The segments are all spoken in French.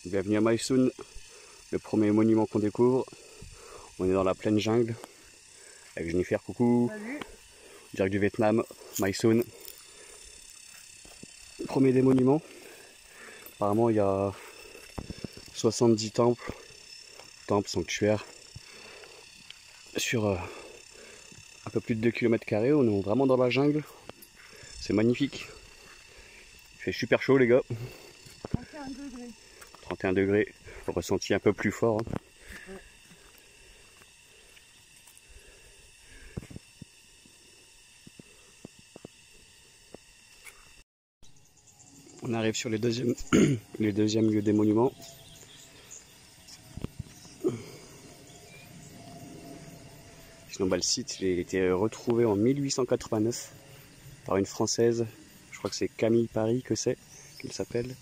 Bienvenue à Maesoun, le premier monument qu'on découvre. On est dans la pleine jungle avec Jennifer, coucou. Salut. Direct du Vietnam, Maesoun. Premier des monuments. Apparemment il y a 70 temples sanctuaires sur un peu plus de 2 km². On est vraiment dans la jungle. C'est magnifique. Il fait super chaud les gars. 31 degrés. 31 degrés. Le ressenti un peu plus fort. Hein. Ouais. On arrive sur les deuxièmes lieux des monuments. Sinon, bah, le site il a été retrouvé en 1889 par une Française. Je crois que c'est Camille Paris que c'est qu'il s'appelle.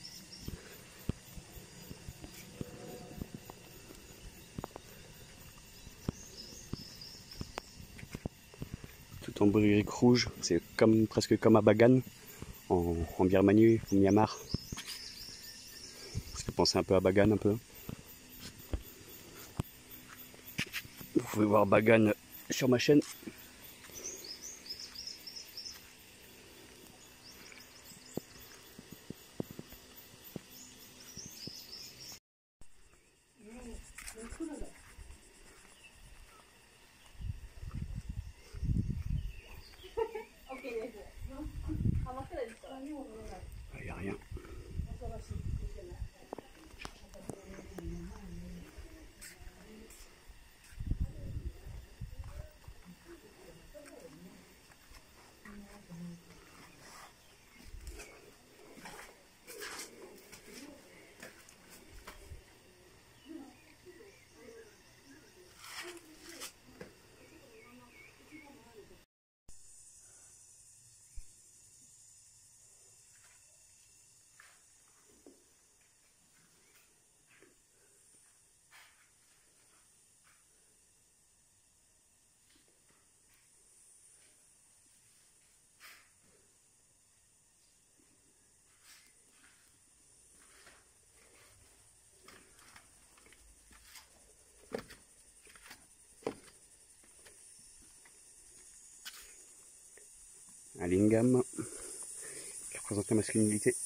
Tout en briques rouge. C'est presque comme à Bagan en Birmanie, au Myanmar. Ça fait penser un peu à Bagan un peu. Vous pouvez voir Bagan sur ma chaîne. Il n'y a rien. Un lingam qui représente la masculinité.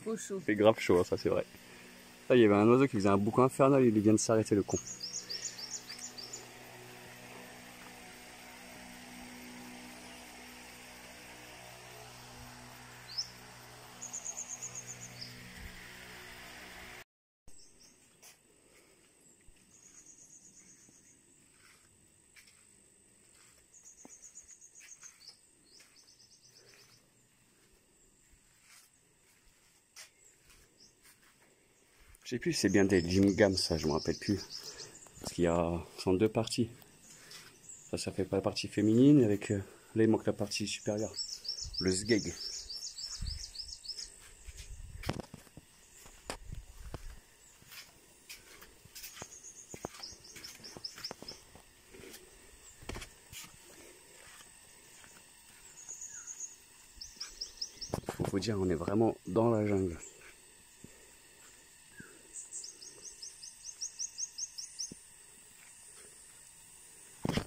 Trop chaud. Il fait grave chaud, hein, ça c'est vrai. Là, il y avait un oiseau qui faisait un boucan infernal, il vient de s'arrêter le con. Je sais plus si c'est bien des lingams, ça je me rappelle plus. Parce qu'il y a, ce sont deux parties. Ça fait pas la partie féminine, avec là il manque la partie supérieure. Le sgeg. faut dire, on est vraiment dans la jungle.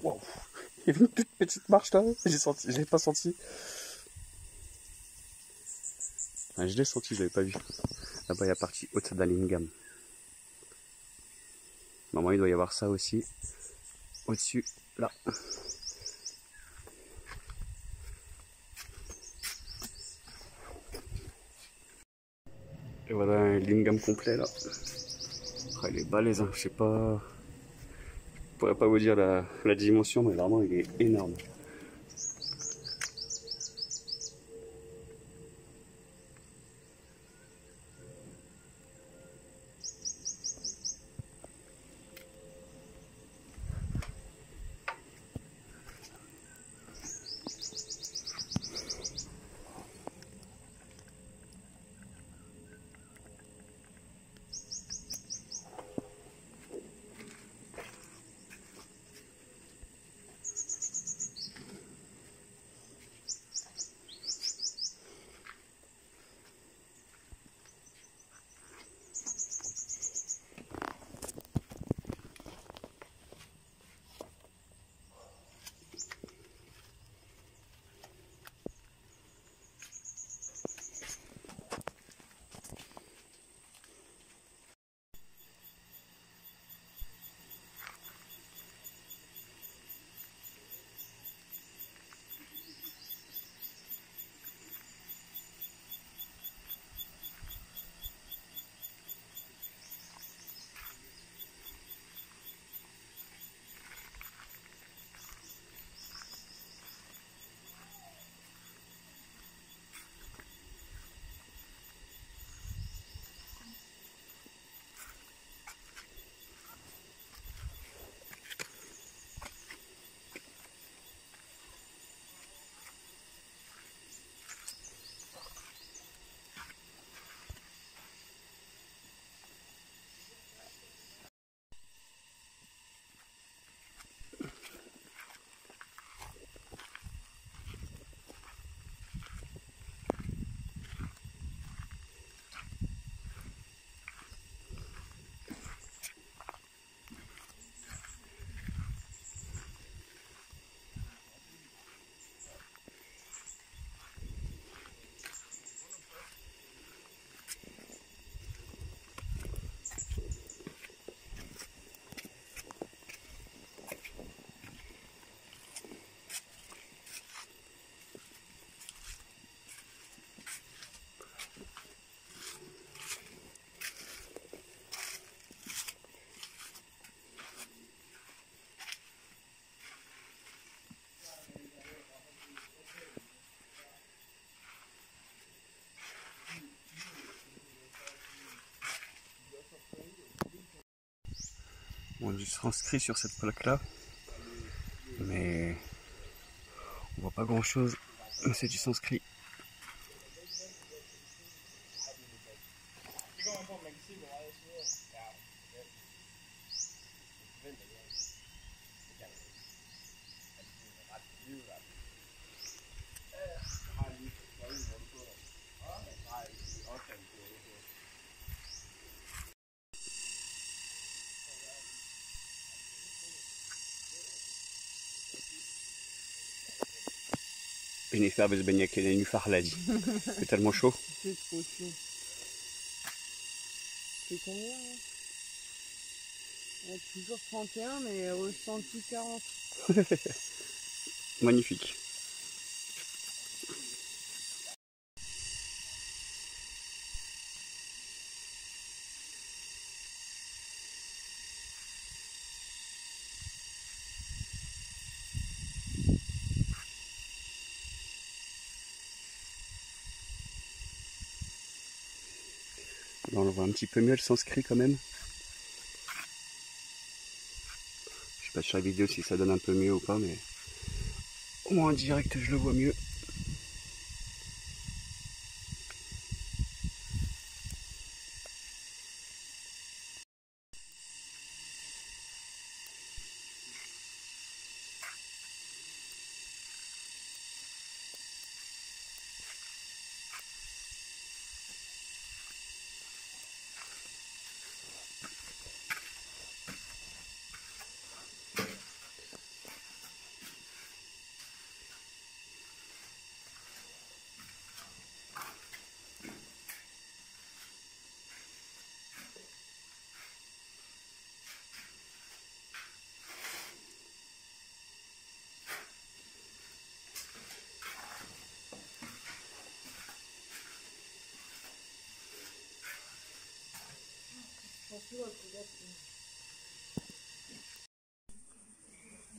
Wow. Il y avait une toute petite marche là, je l'ai pas senti. Enfin, je l'ai senti, je l'avais pas vu. Là-bas, il y a la partie haute d'Alingam. Normalement, il doit y avoir ça aussi. Au-dessus, là. Et voilà un lingam complet là. Ah, il est balèze, hein. Je sais pas. Je pourrais pas vous dire la dimension, mais vraiment il est énorme. Bon, je suis inscrit sur cette plaque là, mais on voit pas grand chose. C'est du sanskrit. Jennifer veut se baigner avec les nénuphars, elle a dit. C'est tellement chaud. C'est trop chaud. C'est combien hein? Toujours 31, mais ressenti 40. Magnifique. Là, on le voit un petit peu mieux le sanskrit quand même. Je sais pas sur la vidéo si ça donne un peu mieux ou pas, mais au moins en direct je le vois mieux.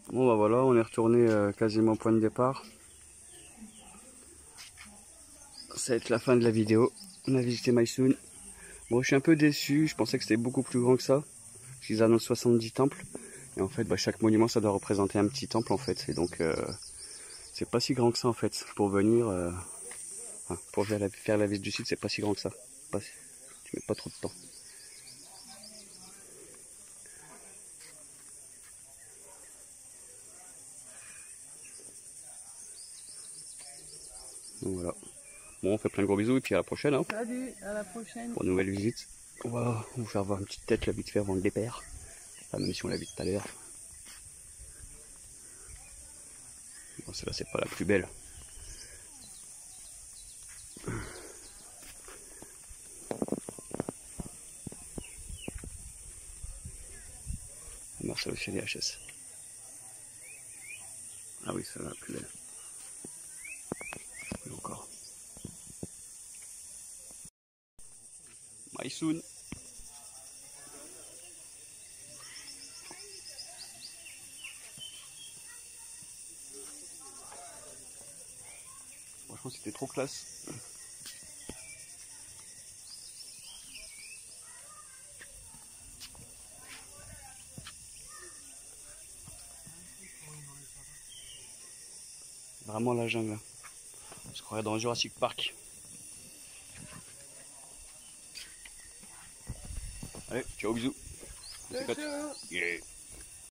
Bon bah voilà, on est retourné quasiment au point de départ. Ça va être la fin de la vidéo. On a visité Maysoon. Bon, je suis un peu déçu, je pensais que c'était beaucoup plus grand que ça. Ils annoncent 70 temples. Et en fait, bah, chaque monument, ça doit représenter un petit temple en fait. Et donc, c'est pas si grand que ça en fait. Pour venir, enfin, pour faire la visite du site, c'est pas si grand que ça. Tu mets pas trop de temps. Donc voilà. Bon, on fait plein de gros bisous et puis à la prochaine. Hein, Salut, à la prochaine. pour une nouvelle visite. On va vous faire voir une petite tête là vite fait avant le départ. Enfin, même si on l'a vu tout à l'heure. Bon, celle-là, c'est pas la plus belle. Marcel chez les HS. Ah oui, c'est la plus belle. Et encore. Maysoon. Franchement, c'était trop classe. Vraiment la jungle. On se croirait dans Jurassic Park. Allez, ciao, bisous. Ciao, ciao. Yeah.